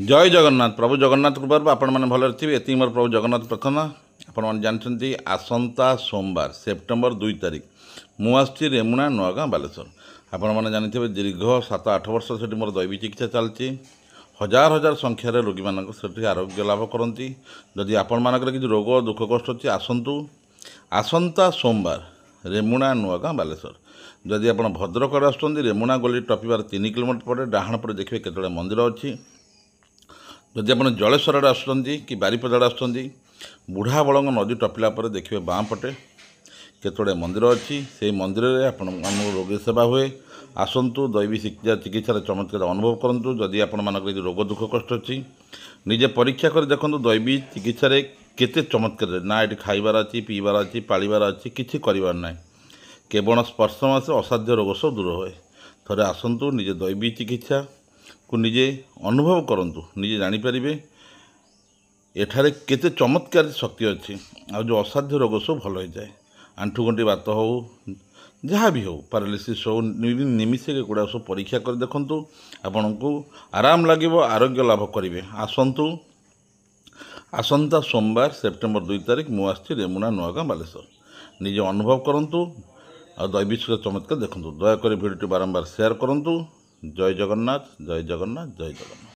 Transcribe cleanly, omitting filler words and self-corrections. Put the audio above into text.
जय जगन्नाथ प्रभु जगन्नाथ कृपार आपण मैंने भल थे ये मोर प्रभु जगन्नाथ प्रार्थना। आपण मैंने जानते आसंता सोमवार सेप्टेम्बर 2 तारिख मुझे रेमुणा नुआगाँ बालेश्वर। आपण मैंने जानते दीर्घ 7-8 वर्ष से मोर दैवी चिकित्सा चलती हजार हजार संख्यार रोगी मानक से आरोग्य लाभ करती। जदि आपण मानकर किसी रोग दुख कष्ट अच्छी आसतु आसंता सोमवार रेमुणा नुआगाँ बालेश्वर। जदि आप भद्रक आसुँच रेमुणा गली टपिबार 3 किलोमीटर पर डाहाण पर देखिए केतोड़े मंदिर अच्छी। जदि आप जलेश्वर आसुँच कि बारीपदा आसुँच बुढ़ा बड़ंग नदी टपिला पर देखिए बाँ पटे केतोड़े मंदिर अच्छी। से मंदिर में आपण रोगी सेवा हुए आसतु दैवी चिकित्सार चमत्कार अनुभव करूँ। जदि आपण मानक रोग दुख कष्ट अच्छी निजे परीक्षा कर देखूँ दैवी चिकित्सा केते चमत्कार ना ये खाइबार अच्छी पीबार अच्छी पालिबार अच्छी किसी कर ना केवल स्पर्श मास असाध्य रोग सब दूर हुए। थे आसतु निजे दैवी चिकित्सा को निजे अनुभव करूँ निजे जानीपारे एठारे केते चमत्कार शक्ति अच्छी आ जो असाध्य रोग सब भल हो जाए। आंठुगंठी बात हो जहाँ भी हो पैरालिसिस हो निमिषे गुड़ा सब परीक्षा कर देखूँ आपण को आराम लगे आरोग्य लाभ करेंगे। आसतु आसंता सोमवार सेप्टेम्बर 2 तारिख मुझे रेमुणा नुआगाँ बालेश्वर निजे अनुभव करूँ और दैविक चमत्कार देखूँ। दयाकोरी भिडियो बारंबार शेयर करूँ। जय जगन्नाथ जय जगन्नाथ जय जगन्नाथ।